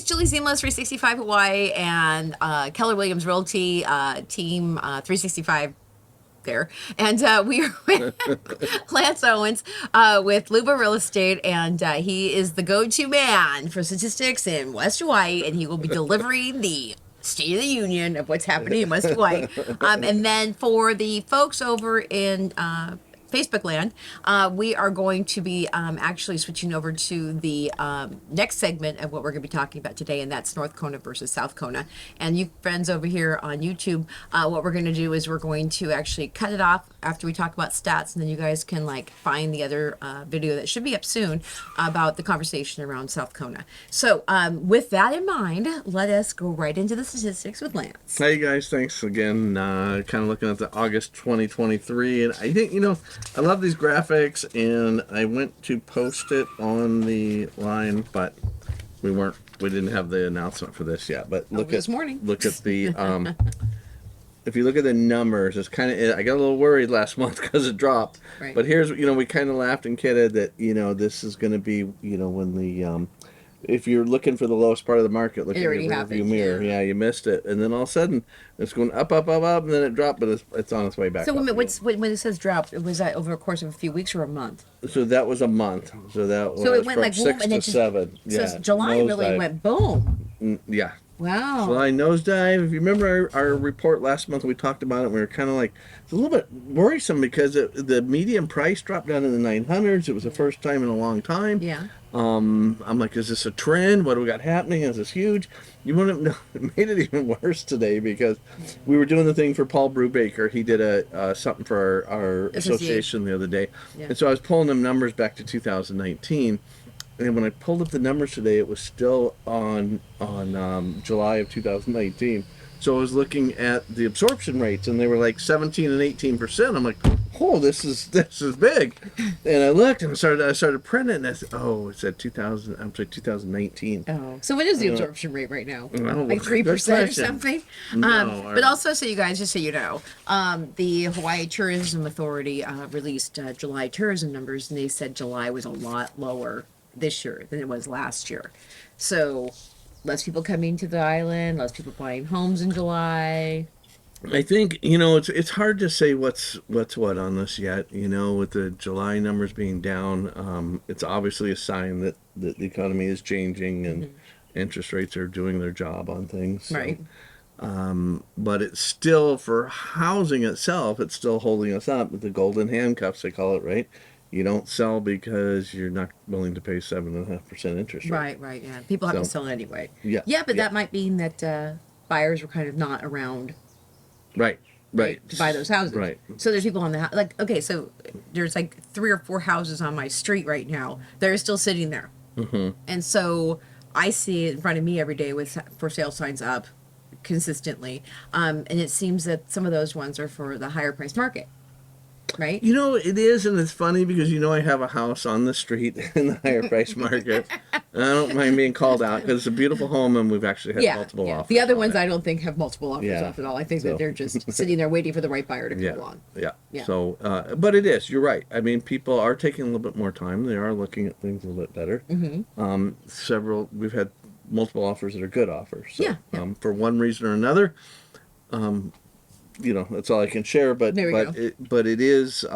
it's Julie Ziemelis, 365 Hawaii, and Keller Williams Realty team 365 there. And we are with Lance Owens with LUVA Real Estate, and he is the go-to man for statistics in West Hawaii, and he will be delivering the State of the Union of what's happening in West Hawaii. And then for the folks over in Facebook land, we are going to be actually switching over to the next segment of what we're going to be talking about today, and that's North Kona versus South Kona. And you friends over here on YouTube, what we're going to do is we're going to actually cut it off after we talk about stats, and then you guys can like find the other video that should be up soon about the conversation around South Kona. So with that in mind, let us go right into the statistics with Lance. Hey guys, thanks again. Kind of looking at the August 2023, and I think, I love these graphics, and I went to post it on the line, but we didn't have the announcement for this yet. But look this morning. Look at the if you look at the numbers, it's kind of, I got a little worried last month because it dropped. Right. But here's, we kind of laughed and kidded that, this is going to be, when the if you're looking for the lowest part of the market, look at your rearview mirror. Yeah, you missed it, and then all of a sudden it's going up, up, up, up, and then it dropped, but it's on its way back. So up when it says drop, was that over a course of a few weeks or a month? So that was a month. So that was it went from like boom, 6 and to it just, 7. So Yeah, July really nosedive. went boom. Yeah. Wow. July nosedive. If you remember our report last month, we talked about it. And we were kind of like, it's a little bit worrisome because the median price dropped down in the 900s. It was the first time in a long time. Yeah. I'm like, is this a trend? What do we got happening? Is this huge? You wouldn't know. It made it even worse today because we were doing the thing for Paul Brubaker. He did something for our association the other day. Yeah. And so I was pulling them numbers back to 2019. And when I pulled up the numbers today, it was still on July of 2019. So I was looking at the absorption rates, and they were like 17 and 18%. I'm like, oh, this is big. And I looked and I started printing, and I said, oh, it said 2019. Oh, so what is the absorption rate right now? No, Like 3% or something? No, but also, so you guys, just so you know, the Hawaii Tourism Authority released July tourism numbers, and they said July was a lot lower this year than it was last year. So less people coming to the island, less people buying homes in July. I think, it's hard to say what's what on this yet, with the July numbers being down. It's obviously a sign that the economy is changing and interest rates are doing their job on things. So, Right. but it's still, for housing itself, it's still holding us up with the golden handcuffs, they call it, right? You don't sell because you're not willing to pay 7.5% interest rate. Right, yeah. People have to sell anyway. Yeah. Yeah, but that might mean that buyers were kind of not around Right. to buy those houses. Right. So there's people on the house. Like, okay, so there's like 3 or 4 houses on my street right now that are still sitting there. Mm-hmm. And so I see it in front of me every day with for sale signs up consistently. And it seems that some of those ones are for the higher price market. Right? It is, and it's funny because I have a house on the street in the higher price market. And I don't mind being called out because it's a beautiful home, and we've actually had multiple offers. The other ones I don't think have multiple offers Yeah. off at all. I think that they're just sitting there waiting for the right buyer to come along. Yeah. Yeah. So, but it is. You're right. I mean, people are taking a little bit more time. They are looking at things a little bit better. Mm-hmm. We've had multiple offers that are good offers. So, Yeah. For one reason or another, that's all I can share. But it is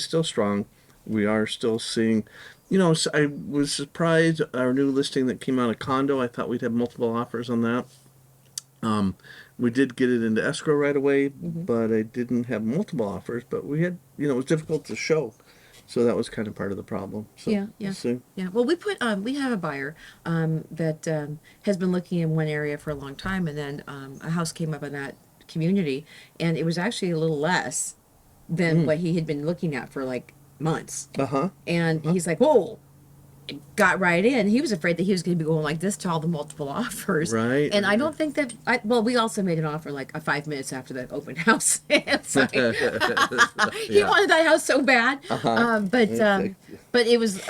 still strong. We are still seeing. So I was surprised our new listing that came out of Condo. I thought we'd have multiple offers on that. We did get it into escrow right away, but I didn't have multiple offers. But we had, it was difficult to show, so that was kind of part of the problem. So, Yeah. we'll see. Yeah. Well, we have a buyer that has been looking in one area for a long time, and then a house came up in that community, and it was actually a little less than what he had been looking at for like months. And he's like, whoa, got right in. He was afraid that he was going to be going like this to all the multiple offers. Right. And I don't think that, we also made an offer like 5 minutes after the open house. He wanted that house so bad. But it was,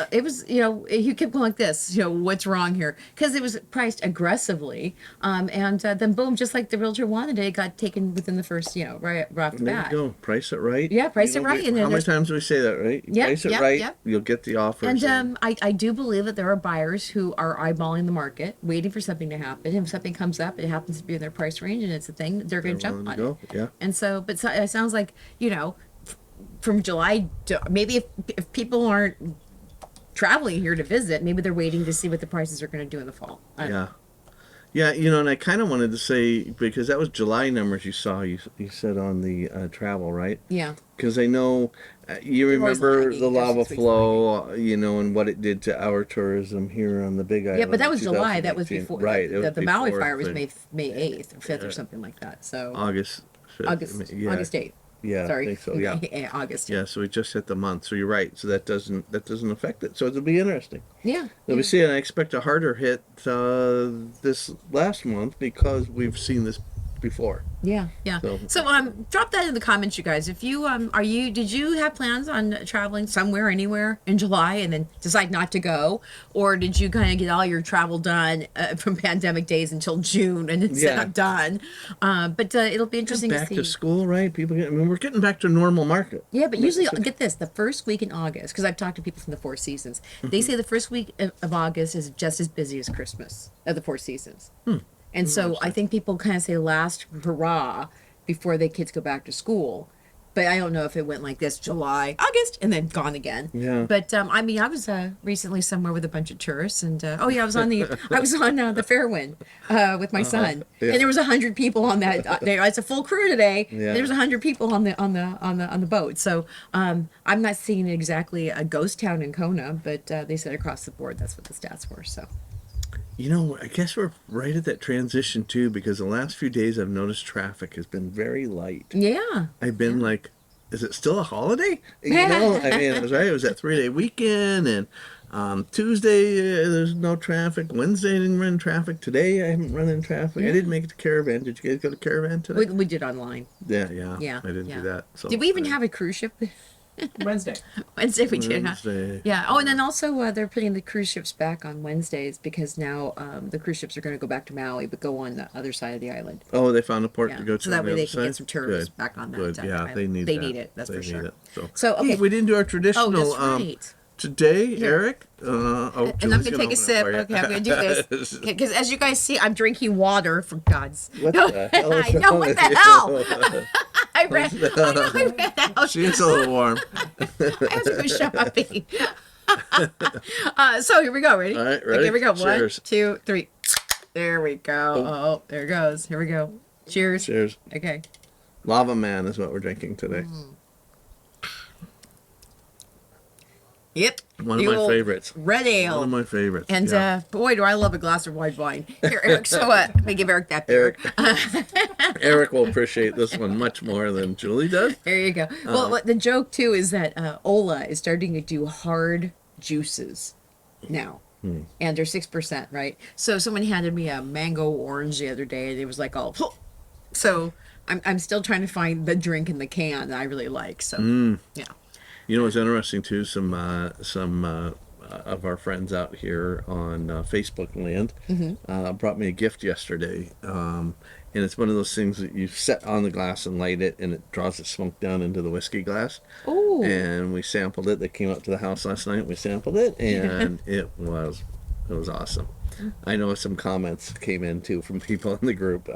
you kept going like this, what's wrong here? Because it was priced aggressively. And then boom, just like the realtor wanted it, it got taken within the first, right off the There bat. you go. Price it right. Yeah, price it right. And how many times do we say that, right? Yep, Price it yep, right, yep. you'll get the offers. And I do believe that there are buyers who are eyeballing the market, waiting for something to happen. If something comes up, it happens to be in their price range and it's a thing, they're going to jump on it. Yeah. And so, but so, it sounds like, from July, maybe if people aren't traveling here to visit, maybe they're waiting to see what the prices are going to do in the fall. Yeah, and I kind of wanted to say, because that was July numbers you saw, you said on the travel, right? Yeah. Because I know, you remember the lava flow, and what it did to our tourism here on the Big Island. Yeah, but that was July. That was before. Right. The Maui fire was May 8th or 5th or something like that. So August 5th. August 8th. Yeah, Sorry. I think so. Yeah, August. Yeah, so we just hit the month. So you're right. So that doesn't affect it. So it'll be interesting. Yeah. Let me see, and I expect a harder hit this last month because we've seen this before. Yeah. So drop that in the comments, you guys. If you did you have plans on traveling somewhere, anywhere in July, and then decide not to go, or did you kind of get all your travel done from pandemic days until June and it's not done? But it'll be interesting back to see. to school, right? We're getting back to normal market. Yeah, but usually, get this, the first week in August, because I've talked to people from the Four Seasons, they say the first week of August is just as busy as Christmas of the Four Seasons. And so I think people kind of say last hurrah before the kids go back to school. But I don't know if it went like this, July, August, and then gone again. Yeah. But I was recently somewhere with a bunch of tourists, and I was on the Fairwind with my son, Yeah. and there was 100 people on that. It's a full crew today. Yeah. There was 100 people on the boat. So I'm not seeing exactly a ghost town in Kona, but they said across the board that's what the stats were. So. I guess we're right at that transition too, because the last few days I've noticed traffic has been very light. Yeah. I've been like, is it still a holiday? It was right. It was that 3-day weekend, and Tuesday there's no traffic. Wednesday I didn't run traffic. Today I haven't run in traffic. I didn't make it to Caravan. Did you guys go to Caravan today? We did online. Yeah. Yeah. I didn't do that. So did we even have a cruise ship? Wednesday we did. Wednesday. Yeah. Oh, and then also they're putting the cruise ships back on Wednesdays because now the cruise ships are going to go back to Maui, but go on the other side of the island. Oh, they found a port Yeah. to go to. So that way on the they other can get side? some tourists Good. back on that. Good. Yeah, island. they need They that. need it. That's They for sure. need it. So okay. Hey, we didn't do our traditional. Oh, that's right. Today, Here. Eric. And I'm going to take a sip. Okay, I'm going to do this. Because as you guys see, I'm drinking water, for God's. What the hell is I know, wrong what with the you? hell? I ran out. She is a little warm. I have to go shopping. So here we go. Ready? All right, ready? Okay, here we go. Cheers. 1, 2, 3. There we go. Oh, there it goes. Here we go. Cheers. Cheers. Okay. Lava Man is what we're drinking today. Yep. One of The my old favorites. Red ale. One of my favorites. And yeah. boy, do I love a glass of white wine. Here, Eric. So let me give Eric that beer. Eric will appreciate this one much more than Julie does. There you go. Well, the joke too is that Ola is starting to do hard juices now. And they're 6%, right? So someone handed me a mango orange the other day, and it was like all. So I'm still trying to find the drink in the can that I really like. So yeah. You know what's interesting too? Some of our friends out here on Facebook land brought me a gift yesterday, and it's one of those things that you set on the glass and light it, and it draws the smoke down into the whiskey glass. Ooh. And we sampled it. They came up to the house last night. We sampled it, and it was awesome. I know some comments came in too from people in the group.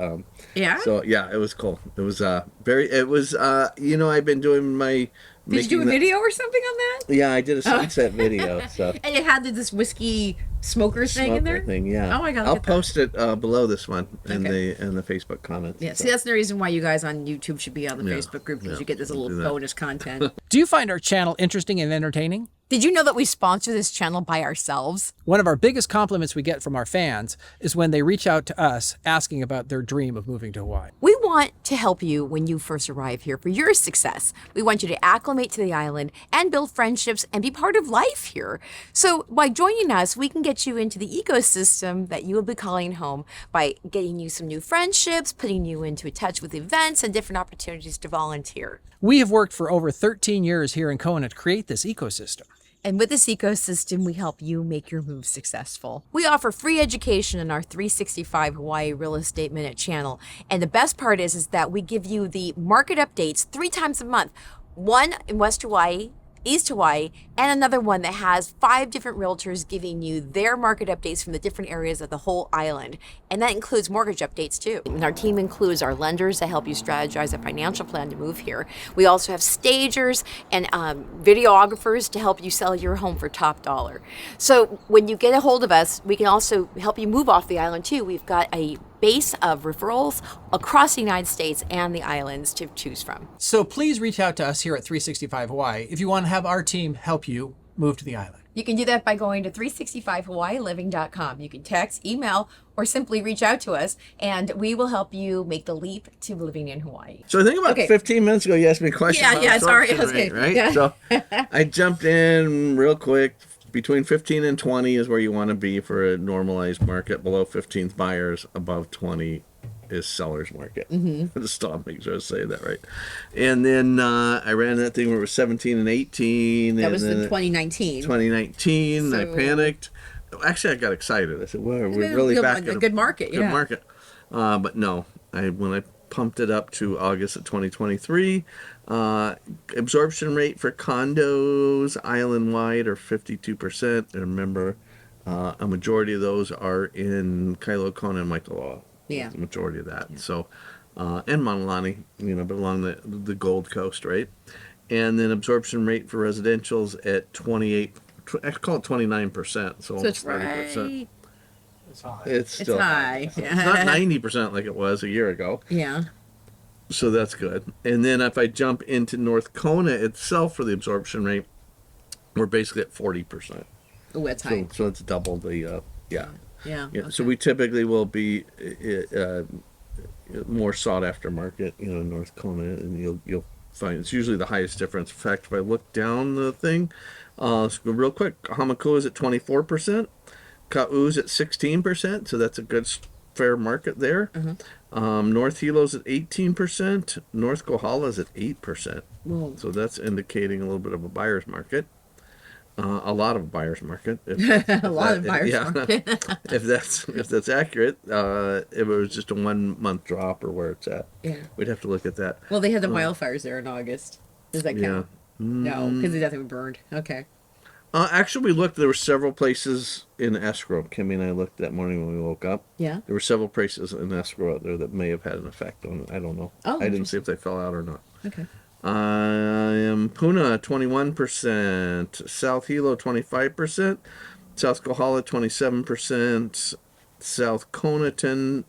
Yeah. So yeah, it was cool. It was I've been doing my. Did you do a video or something on that? Yeah, I did a sunset video. So. And it had this whiskey smoker thing in there? Thing, yeah. Oh my God. I'll post it below this one in Okay. the Facebook comments. Yeah, so. see, that's the reason why you guys on YouTube should be on the Yeah, Facebook group, because yeah, you get this we'll little do that. bonus content. Do you find our channel interesting and entertaining? Did you know that we sponsor this channel by ourselves? One of our biggest compliments we get from our fans is when they reach out to us asking about their dream of moving to Hawaii. We want to help you when you first arrive here for your success. We want you to acclimate to the island and build friendships and be part of life here. So by joining us, we can get you into the ecosystem that you will be calling home by getting you some new friendships, putting you into touch with events and different opportunities to volunteer. We have worked for over 13 years here in Kona to create this ecosystem. And with this ecosystem, we help you make your move successful. We offer free education in our 365 Hawaii Real Estate Minute channel. And the best part is that we give you the market updates 3 times a month. One in West Hawaii, East Hawaii, and another one that has 5 different realtors giving you their market updates from the different areas of the whole island. And that includes mortgage updates too. And our team includes our lenders to help you strategize a financial plan to move here. We also have stagers and videographers to help you sell your home for top dollar. So when you get a hold of us, we can also help you move off the island too. We've got a base of referrals across the United States and the islands to choose from. So please reach out to us here at 365 Hawaii if you want to have our team help you move to the island. You can do that by going to 365hawaiiliving.com. You can text, email, or simply reach out to us, and we will help you make the leap to living in Hawaii. So I think about 15 minutes ago, you asked me a question. Yeah, sorry. Absorption Okay. rate, right? Yeah. So I jumped in real quick. Between 15 and 20 is where you want to be for a normalized market. Below 15 is buyers. Above 20 is seller's market. Just stop, make sure I say that right. And then I ran that thing where it was 17 and 18. That and was then in 2019. 2019. I So- panicked. Actually, I got excited. I said, well, we're really back in a good market. good Yeah. market. But no, when I pumped it up to August of 2023, absorption rate for condos island wide are 52%. And remember, a majority of those are in Kailo, Kona, and Waikoloa. Yeah. The majority of that. So, and Manalani, but along the Gold Coast, right? And then absorption rate for residentials at 28. I call it 29%. So So it's 30%. right. It's high. It's It's still high. It's not 90% like it was a year ago. Yeah. So that's good. And then if I jump into North Kona itself for the absorption rate, we're basically at 40%. Oh, that's high. So it's double the yeah. Yeah. Yeah. Okay. So we typically will be more sought after market, in North Kona, and you'll find it's usually the highest difference. In fact, if I look down the thing, let's go real quick. Hamakua is at 24%. Ka'u's at 16%, so that's a good fair market there. North Hilo's at 18%. North Kohala's at 8%. Whoa. So that's indicating a little bit of a buyer's market. A lot of a buyer's market. If A lot of buyers. market. if that's accurate, if it was just a 1 month drop or where it's at, Yeah. we'd have to look at that. Well, they had the wildfires there in August. Does that count? No, because nothing burned. Okay. Actually, we looked. There were several places in escrow. Kimmy and I looked that morning when we woke up. Yeah. There were several places in escrow out there that may have had an effect on it. I don't know. Oh, I didn't see if they fell out or not. Okay. Puna 21%, South Hilo 25%, South Kohala 27%, South Kona 10%,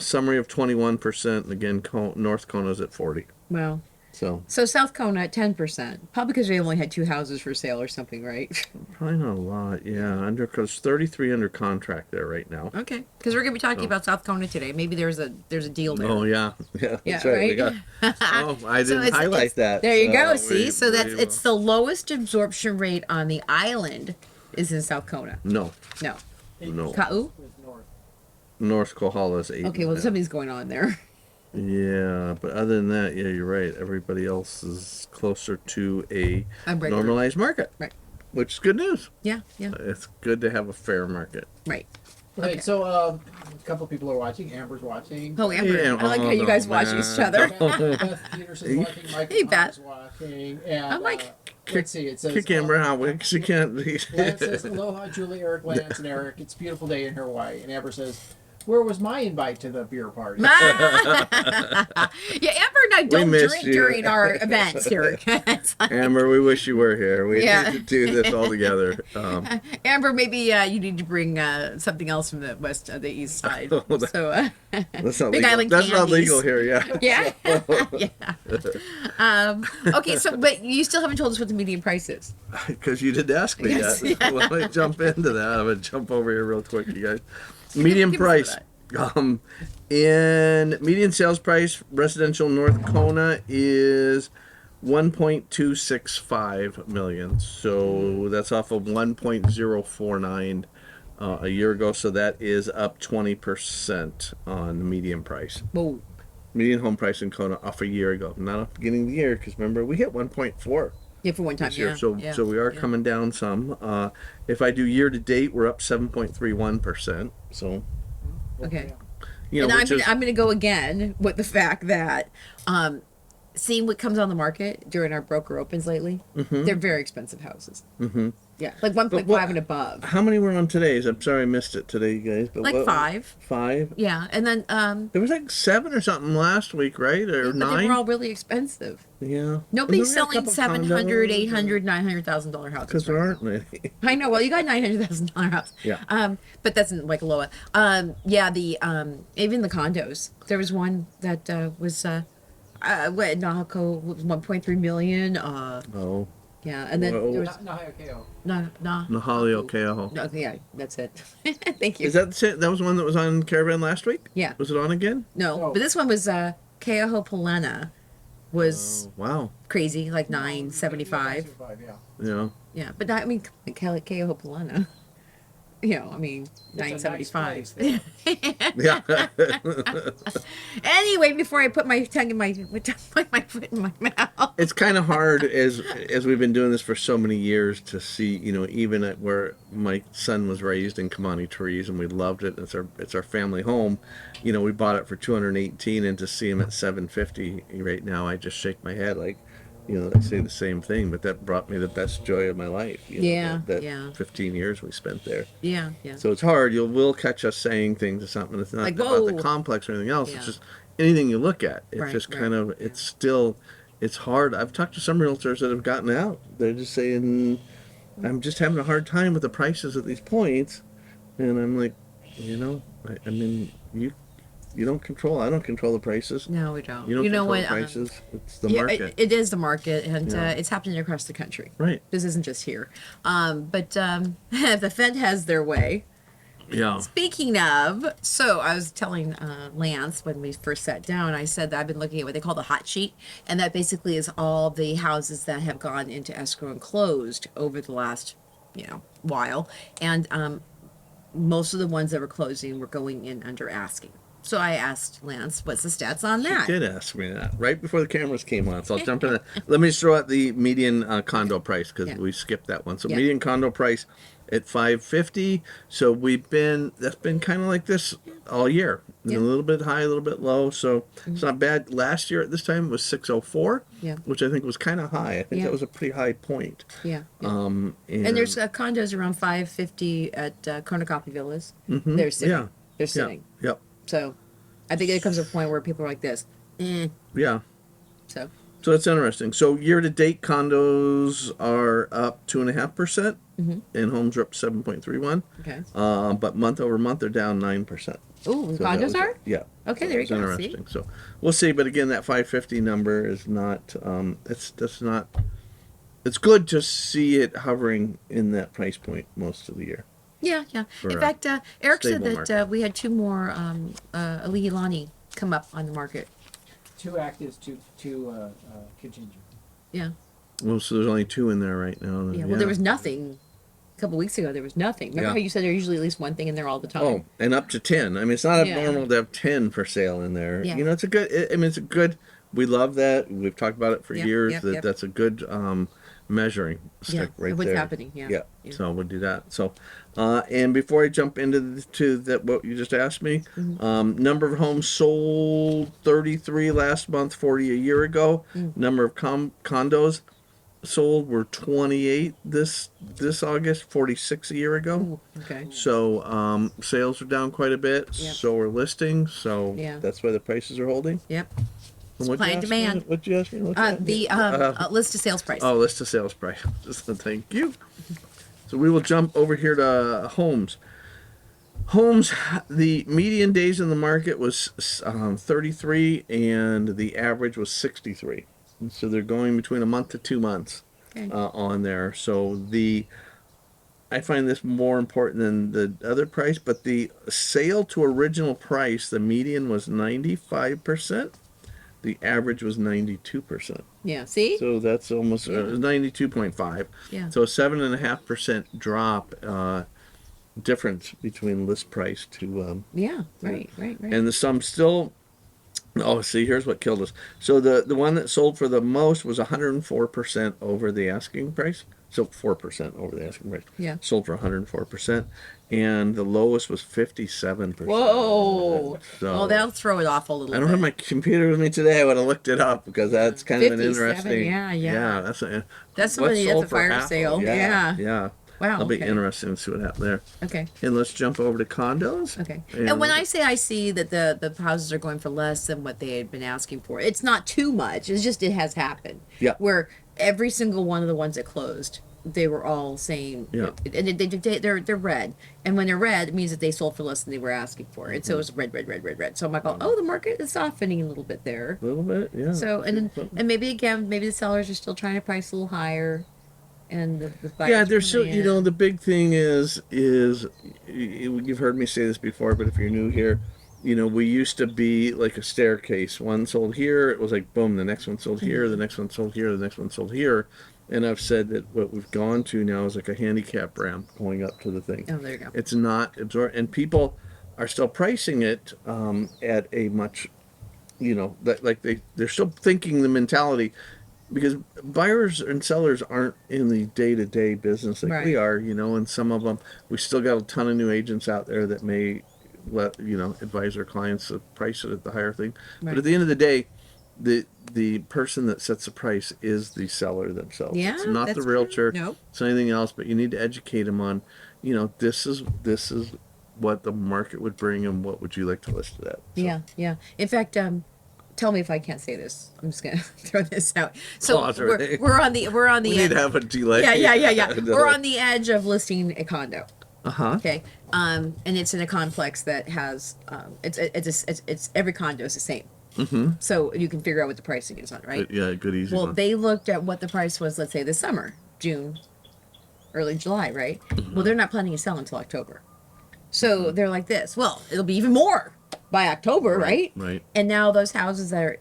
summary of 21%, and again North Kona's at 40%. Wow. So South Kona at 10%. Probably because they only had 2 houses for sale or something, right? probably not a lot, yeah. Because 33 under contract there right now. Okay. Because we're going to be talking about South Kona today. Maybe there's a deal there. Oh yeah, Yeah, that's right. We got. right? Oh, I So didn't highlight that. There you go. So See, so that's we- it's the lowest absorption rate on the island is in South Kona. No, No. no. Ka'u? North Kohala's 8. Okay, well something's going on there. Yeah, but other than that, yeah, you're right. Everybody else is closer to a regular. normalized market, Right. which is good news. Yeah, yeah. It's good to have a fair market. Right. Right, Okay. so a couple people are watching. Amber's watching. Oh, Amber. Yeah, I like how oh, you guys no, watch man. each other. Beth Peterson's watching. Michael Hey, Beth. is watching. And, I'm like, let's see. It says Kick Amber out. She can't. Lance says, aloha, Julie, Eric, Lance, and Eric. It's a beautiful day in Hawaii. And Amber says, where was my invite to the beer party? yeah, Amber and I don't miss drink you. during our events here. It's like- Amber, we wish you were here. We Yeah. need to do this all together. Amber, maybe you need to bring something else from the the east side. So, That's not Big legal. Island That's not candies. legal here. Yeah. yeah, yeah. Okay, so but you still haven't told us what the median price is. Because you didn't ask me Yes. yet. Let me jump into that. I'm gonna jump over here real quick, you guys. Median give us price. In median sales price, residential North Kona is 1.265 million. So that's off of 1.049 a year ago. So that is up 20% on the median price. Whoa. Median home price in Kona off a year ago. Not off the beginning of the year, because remember we hit 1.4 Yeah, for one time. this year. Yeah. So yeah, so we are yeah. coming down some. If I do year to date, we're up 7.31%. So Okay. you know, And which is I'm gonna go again with the fact that seeing what comes on the market during our broker opens lately, they're very expensive houses. Mhm. Yeah, like 1.5 what- and above. how many were on today's? I'm sorry I missed it today, you guys. But Like what, 5. 5? Yeah, and then There was like 7 or something last week, right? Or but they 9? were all really expensive. Yeah. Nobody's Well, we got a selling couple $700, condos, $800, $900,000 houses. because there right aren't now. many. I know. Well, you got $900,000 house. Yeah. But that's in like Loa. Yeah. The even the condos. There was one that was what Nahaco was 1.3 million. Oh. Yeah, and then Whoa. there was Nahayakeo. Nahali Okeaho. No, yeah, that's it. Thank you. Is that the same? That was one that was on Caravan last week? Yeah. Was it on again? No, No. but this one was Keaho Polana was Oh, wow. crazy, like 975. Yeah. Yeah. Yeah, but I mean Keaho Polana. You know, I mean, It's a nice 975. place, Yeah. Anyway, before I put my tongue in my foot in my mouth. It's kind of hard as we've been doing this for so many years to see, you know, even at where my son was raised in Kamani Trees and we loved it. It's our family home. You know, we bought it for 218 and to see him at 750 right now, I just shake my head like, you know, I say the same thing, but that brought me the best joy of my life. You know, Yeah, that yeah. 15 years we spent there. Yeah, yeah. So it's hard. You will catch us saying things or something. It's not Like, about the whoa. complex or anything else. Yeah. It's just anything you look at. It's Right, just right, kind of, yeah. it's still, it's hard. I've talked to some realtors that have gotten out. They're just saying, I'm just having a hard time with the prices at these points. And I'm like, you know, I mean, you don't control, I don't control the prices. No, we don't. You don't know control what? the prices. It's the Yeah, market. it is the market, and Yeah. it's happening across the country. Right. This isn't just here. But the Fed has their way. Yeah. Speaking of, so I was telling Lance when we first sat down, I said that I've been looking at what they call the hot sheet, and that basically is all the houses that have gone into escrow and closed over the last, while, and most of the ones that were closing were going in under asking. So I asked Lance, "What's the stats on that?" Did ask me that right before the cameras came on, so I'll jump in. Let me just throw out the median condo price because Yeah. we skipped that one. So Yeah. median condo price at 550. So that's been kind of like this all year. Yeah. A little bit high, a little bit low. So it's not bad. Last year at this time it was 604, Yeah. which I think was kind of high. I think Yeah. that was a pretty high point. Yeah. yeah. And there's condos around 550 at Condo Villas. They're sitting. yeah. They're yeah, sitting. yep, So I think it comes to a point where people are like this. yeah. So So that's interesting. So year to date, condos are up 2.5%, and homes are up 7.31. okay. But month over month, they're down 9%. Ooh, So that condos was- are? Yeah. Okay, So there you it's go. See? Interesting. So we'll see. But again, that 550 number is not. That's not. It's good to see it hovering in that price point most of the year. Yeah, yeah. For In a fact, Eric said stable that market. we had 2 more Alihilani come up on the market. 2 actives, two contingent. Yeah. Well, so there's only 2 in there right now. Yeah. Well, there was nothing. A couple weeks ago, there was nothing. Remember Yeah. how you said there's usually at least one thing in there all the time? Oh, and up to 10. I mean, it's not Yeah. abnormal to have 10 for sale in there. Yeah. You know, it's a good. I mean, it's a good. We love that. We've talked about it for Yep, years. yep, that yep. That's a good measuring stick right what's there. happening, yeah, Yeah. yeah. So we'll do that. So, and before I jump into that, what you just asked me, number of homes sold 33 last month, 40 a year ago. Number of condos sold were 28 this August, 46 a year ago. Ooh, okay. So sales are down quite a bit. Yep. So are listings. So Yeah. that's why the prices are holding. Yep. And what'd Supply you and ask me? demand. What'd you ask me? What's that? The list of sales price. Oh, list to sales price. Just thank you. So we will jump over here to homes. Homes, the median days in the market was 33, and the average was 63. And so they're going between a month to 2 months Okay. on there. So I find this more important than the other price, but the sale to original price, the median was 95%. The average was 92%. Yeah. See? So that's almost Yeah. 92.5. Yeah. So a 7.5% drop difference between list price to Yeah. Right. Right. Right. and the sum still Oh, see, here's what killed us. So the one that sold for the most was 104% over the asking price. So 4% over the asking price. Yeah. Sold for 104%. And the lowest was 57%. Whoa. So Well, that'll throw it off a little I bit. don't have my computer with me today. I would have looked it up because that's kind of an 57, interesting. yeah. Yeah, That's what somebody at sold the for fire half. sale. Yeah. Yeah. Wow, That'll be okay. interesting to see what happened there. Okay. And let's jump over to condos. Okay. And when I say I see that the houses are going for less than what they had been asking for, it's not too much. It's just it has happened. Yeah. Where every single one of the ones that closed, they were all saying, Yeah. and they're red. And when they're red, it means that they sold for less than they were asking for. And so it was red, red, red, red, red. So I'm like, oh, the market is softening a little bit there. A little bit, yeah. So and maybe again, maybe the sellers are still trying to price a little higher, and the buyers Yeah, are there's still, coming you know, in. the big thing is you've heard me say this before, but if you're new here, you know, we used to be like a staircase. One sold here, it was like boom, the next one sold here, the next one sold here, the next one sold here. And I've said that what we've gone to now is like a handicap ramp going up to the thing. Oh, there you go. It's not absorbed, and people are still pricing it at a much, you know, that like they're still thinking the mentality, because buyers and sellers aren't in the day-to-day business like we Right. are, you know, and some of them, we still got a ton of new agents out there that may let, you know, advise their clients to price it at the higher thing. But Right. at the end of the day, the person that sets the price is the seller themselves. Yeah, It's not the that's realtor. true. Nope. It's anything else, but you need to educate them on, you know, this is what the market would bring, and what would you like to list it at. So, Yeah, yeah. In fact, tell me if I can't say this. I'm just gonna throw this out. So Oh, that's all right. we're on the we need to have a delay. yeah. We're on the edge of listing a condo. Uh-huh. Okay, and it's in a complex that has it's every condo is the same. Mm-hmm. So you can figure out what the pricing is on it, right? Yeah, good, easy Well, one. they looked at what the price was, let's say this summer, June, early July, right? Mm-hmm. Well, they're not planning to sell until October. So they're like this. Well, it'll be even more by October, right? Right. And now those houses that are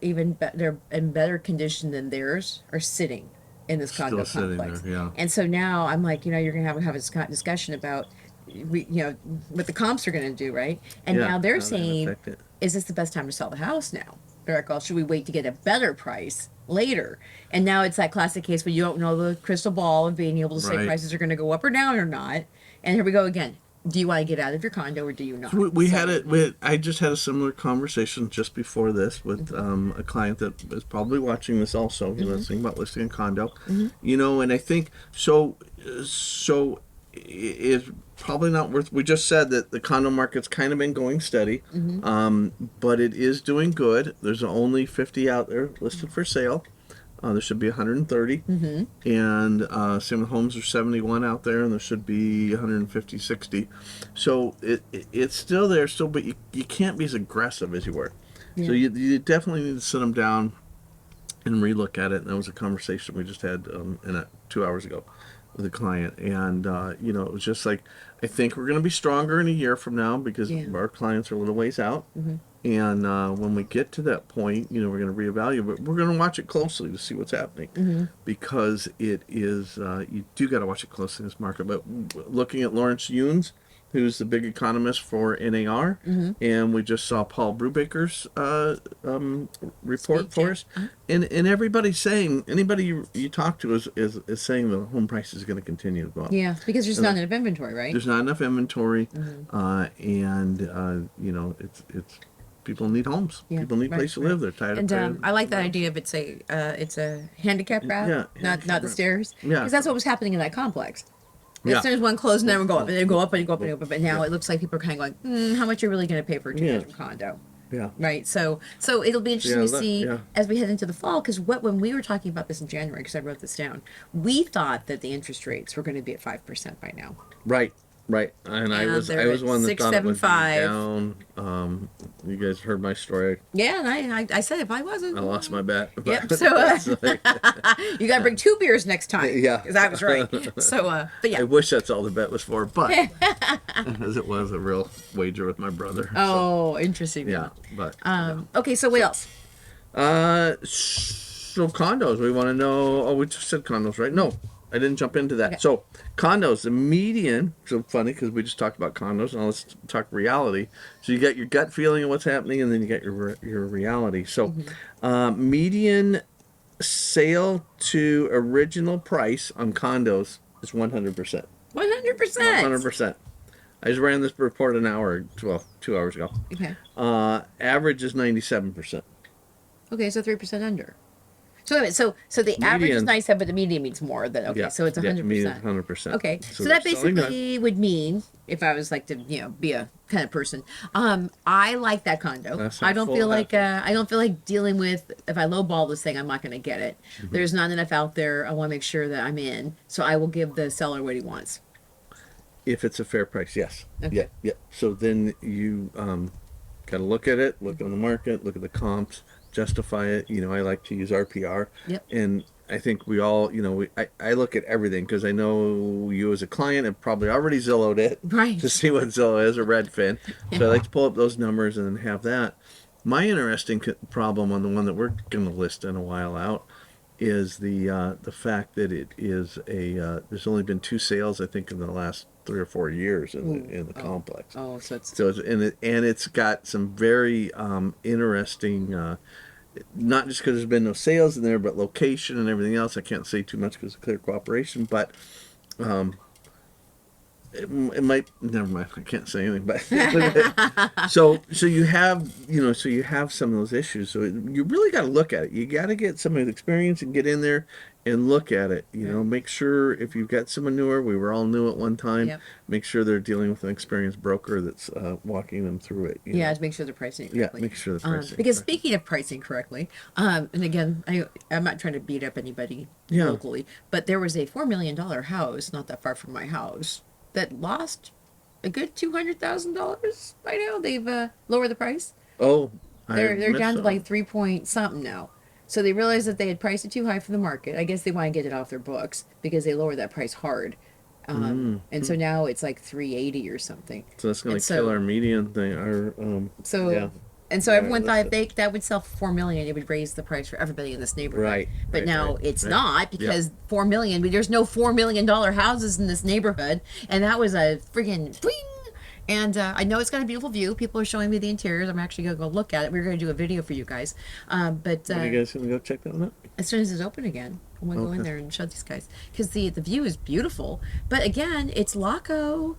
they're in better condition than theirs are sitting in this condo Still sitting complex. there, yeah. And so now I'm like, you know, you're gonna have a discussion about, you know, what the comps are gonna do, right? And Yeah, now they're how that saying, affect it. is this the best time to sell the house now? They're like, well, should we wait to get a better price later? And now it's that classic case where you don't know the crystal ball of being able to say Right. prices are going to go up or down or not. And here we go again. Do you want to get out of your condo or do you not? We So- had it. I just had a similar conversation just before this with a client that is probably watching this also. Mm-hmm. Listening about listing a condo, you know, and I think so. It's probably not worth. We just said that the condo market's kind of been going steady, but it is doing good. There's only 50 out there listed for sale. There should be 130, and same with homes. There's 71 out there, and there should be 150, 60. So it's still there, but you can't be as aggressive as you were. So you definitely need to sit them down and relook at it. And that was a conversation we just had 2 hours ago with a client, and you know, it was just like, I think we're going to be stronger in a year from now because our clients are a little ways out. And when we get to that point, you know, we're going to reevaluate, but we're going to watch it closely to see what's happening, because it is, you do got to watch it closely in this market. But looking at Lawrence Yunes, who's the big economist for NAR, and we just saw Paul Brubaker's report Speech, for us, and everybody's saying, anybody you talk to is saying the home price is going to continue to go up. Yeah, because there's not enough inventory, right? There's not enough inventory, and you know, it's people need homes. Yeah, People need right, place to right. live. They're tired And of paying. I like that idea of it's a handicap route, Yeah, not handicap the route. stairs. Yeah. Because that's what was happening in that complex. Yeah. As soon as one closed, and then we go up, and then go up, and go up, and go up. But now it looks like people are kind of going, how much are you really going to pay for a two-bedroom condo? Yeah. Right. So it'll be interesting Yeah, to see yeah. as we head into the fall, because when we were talking about this in January, because I wrote this down, we thought that the interest rates were going to be at 5% by now. Right. And I And was they're one at that thought it would be 6.75. down. You guys heard my story. Yeah, and I said if I wasn't, I lost my bet. Yep. So you got to bring 2 beers next time. Yeah. Because I was right. So, but yeah. I wish that's all the bet was for, but as it was a real wager with my brother. Oh, interesting. So, yeah, but Okay. So what else? so condos. We want to know. Oh, we just said condos, right? No, I didn't jump into that. Okay. So condos, the median. So funny because we just talked about condos. Now let's talk reality. So you got your gut feeling of what's happening, and then you got your reality. So median sale to original price on condos is 100%. 100%. 100%. I just ran this report an hour, 2 hours ago. Okay. Average is 97%. Okay, so 3% under. So wait a minute, so the average is Median. 97, but the median means more than okay. So it's 100%. Median 100%. Okay, so they're that selling basically would mean, if I was like to be a kind of person, I like that condo. That's I don't full feel like half. I don't feel like dealing with, if I lowball this thing, I'm not going to get it. Mm-hmm. There's not enough out there. I want to make sure that I'm in, so I will give the seller what he wants. If it's a fair price, yes. Okay. Yeah. So then you got to look at it, look on the market, look at the comps, justify it. I like to use RPR. Yep. And I think we all, I look at everything because I know you as a client have probably already Zillowed it Right. to see what Zillow is, or Redfin. So I like to pull up those numbers and then have that. My interesting problem on the one that we're going to list in a while out is the fact that it is there's only been 2 sales, I think, in the last 3 or 4 years in the complex. Oh, so it's So it's got some very interesting, not just because there's been no sales in there, but location and everything else. I can't say too much because of clear cooperation, but it might, never mind. I can't say anything, but so you have some of those issues. So you really got to look at it. You got to get some experience and get in there and look at it. Make sure if you've got someone newer, we were all new at one time. Yep. Make sure they're dealing with an experienced broker that's walking them through it. yeah, to make sure they're pricing it correctly. Make sure the pricing. Because speaking of pricing correctly, and again, I'm not trying to beat up anybody locally, but there was a $4 million house not that far from my house that lost a good $200,000 by now. They've lowered the price. Oh, They're down to like 3 point something now. So they realized that they had priced it too high for the market. I guess they want to get it off their books because they lowered that price hard. And so now it's like 380 or something. So that's going to kill our median thing. And so everyone thought if that would sell for $4 million, it would raise the price for everybody in this neighborhood. Right. But now it's right. not, because $4 million. There's no $4 million houses in this neighborhood, and that was a friggin' bling. And I know it's got a beautiful view. People are showing me the interiors. I'm actually gonna go look at it. We're gonna do a video for you guys. But Are you guys gonna go check that one out? as soon as it's open again, I'm gonna go in there and show these guys, because the view is beautiful. But again, it's Laco.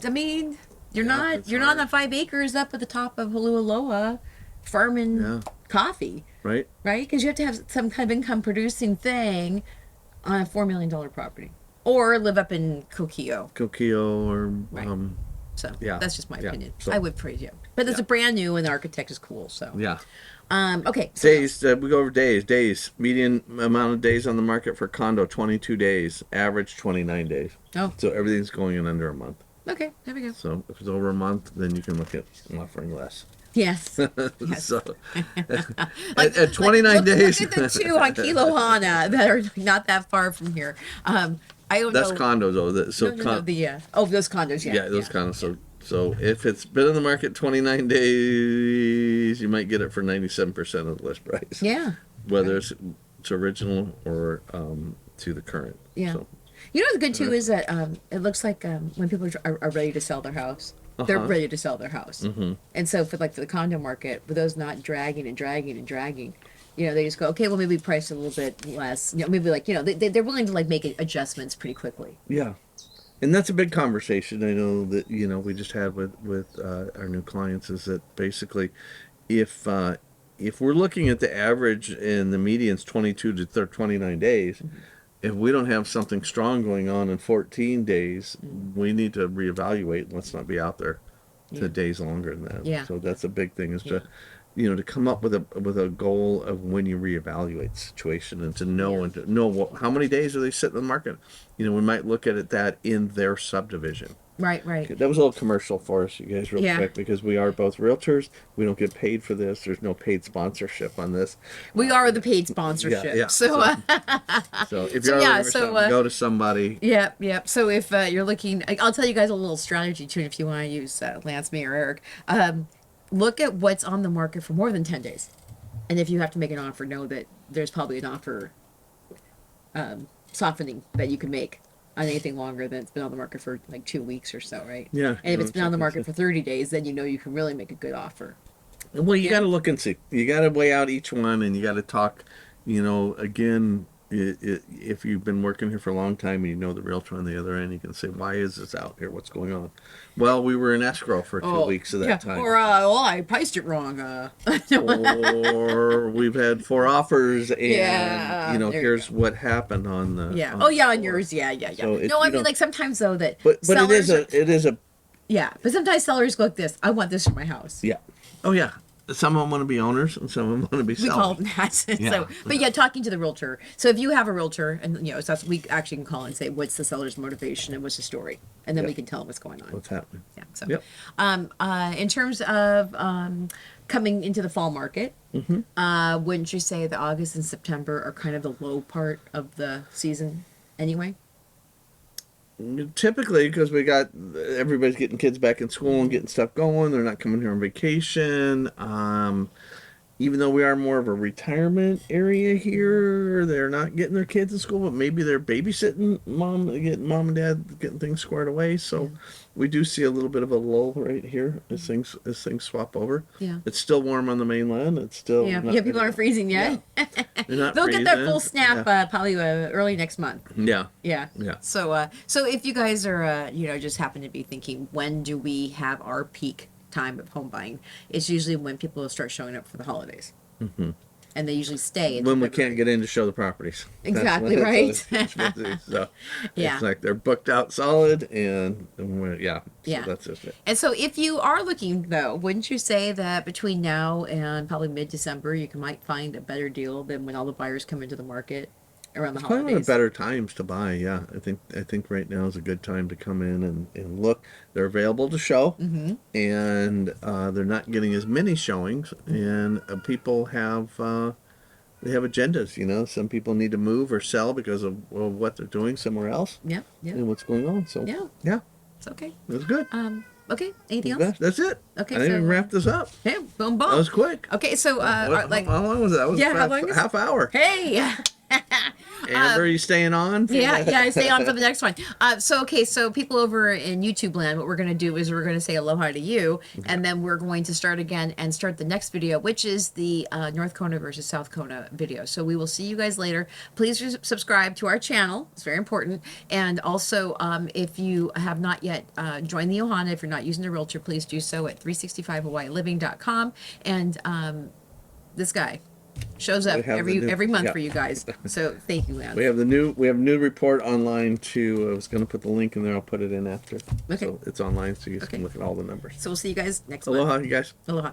I mean, you're not on the 5 acres up at the top of Holualoa farming coffee, Right. because you have to have some kind of income producing thing on a $4 million property, or live up in Coquillo. Or Right. So Yeah. that's just my Yeah. opinion. So- I would praise you, but it's a brand new, and the architect is cool. So yeah. okay. So Days. We go over days. Median amount of days on the market for condo 22 days. Average 29 days. Oh, So everything's going in under a month. okay. There we go. So if it's over a month, then you can look at offering less. Yes. Yes. So at 29 days. Look at the 2 on Kilohana that are not that far from here. I don't That's know. condos though. Those condos. Yeah. Yeah, those condos. So if it's been in the market 29 days, you might get it for 97% of the list price. Yeah. Whether it's original or to the current. Yeah. So, You know what's good too is that it looks like when people are ready to sell their house, they're ready to sell their house. Mm-hmm. And so for the condo market, with those not dragging, they just go, okay, well maybe price a little bit less. Maybe they're willing to make adjustments pretty quickly. yeah. And that's a big conversation I know that we just had with our new clients, is that basically if we're looking at the average and the median's 22 to 29 days, if we don't have something strong going on in 14 days, we need to reevaluate. Let's not be out there to days longer than that. Yeah. So that's a big thing, is to come up with a goal of when you reevaluate the situation, and to know how many days are they sitting in the market. We might look at that in their subdivision. Right. That was a little commercial for us, you guys, real quick, because we are both realtors. We don't get paid for this. There's no paid sponsorship on this. We are the paid sponsorship. Yeah. So So if you're go to somebody. Yep. So if you're looking, I'll tell you guys a little strategy too, if you want to use Lance, me, or Eric. Look at what's on the market for more than 10 days. And if you have to make an offer, know that there's probably an offer softening that you can make on anything longer than it's been on the market for like 2 weeks or so, right? Yeah. And if it's been on the market for 30 days, then you can really make a good offer. Well, you got to look and see. You got to weigh out each one, and you got to talk. Again, if you've been working here for a long time and you know the realtor on the other end, you can say, "Why is this out here? What's going on?" Well, we were in escrow for 2 weeks of that time. Or I priced it wrong. Or we've had 4 offers, and there here's what happened on the. Yeah. on On the yours. Yeah. So No, I mean, like sometimes though that. But sellers it is a Yeah, but sometimes sellers go like this. I want this for my house. yeah. Oh yeah. Some of them want to be owners, and some of them want to be We sellers. call them that. Yeah. So, but yeah, talking to the realtor. So if you have a realtor, and so that's, we actually can call and say, what's the seller's motivation and what's the story, and then Yep. we can tell them what's going on. What's happening? Yeah. So, Yep. in terms of coming into the fall market, wouldn't you say that August and September are kind of the low part of the season anyway? Typically, because we got everybody's getting kids back in school and getting stuff going. They're not coming here on vacation. Even though we are more of a retirement area here, they're not getting their kids in school, but maybe they're babysitting getting mom and dad getting things squared away. So we do see a little bit of a lull right here as things swap over. Yeah. It's still warm on the mainland. It's still Yeah, people aren't freezing yet. They're not They'll get that freezing. full snap probably early next month. Yeah. Yeah. Yeah. So, so if you guys are, just happen to be thinking, when do we have our peak time of home buying? It's usually when people start showing up for the holidays, and they usually stay When we can't get in to show the properties. Exactly, That's right. what it is. So Yeah. it's like they're booked out solid, and Yeah. that's just it. And so, if you are looking, though, wouldn't you say that between now and probably mid-December, might find a better deal than when all the buyers come into the market around the Probably one of holidays? the better times to buy. Yeah, I think right now is a good time to come in and look. They're available to show, and they're not getting as many showings. And people have they have agendas. Some people need to move or sell because of what they're doing somewhere else Yeah. Yeah. and what's going on. So Yeah. It's okay. that's good. Okay. Anything else? That's it. Okay, I didn't so- even wrap this up. Hey, boom, boom. That was quick. Okay, so How long was that? That was Yeah, how about long is- half hour. Hey. Amber, you staying on? Yeah, stay on for the next one. So people over in YouTube land, what we're going to do is we're going to say aloha to you, and then we're going to start again and start the next video, which is the North Kona versus South Kona video. So we will see you guys later. Please subscribe to our channel. It's very important. And also, if you have not yet joined the Ohana, if you're not using the realtor, please do so at 365hawaiiliving.com. And this guy shows up We have every the new- month yeah. for you guys. So thank you, Lance. We have new report online too. I was going to put the link in there. I'll put it in after. Okay. So it's online, so you Okay. can look at all the numbers. So we'll see you guys next month. Aloha, you guys. Aloha.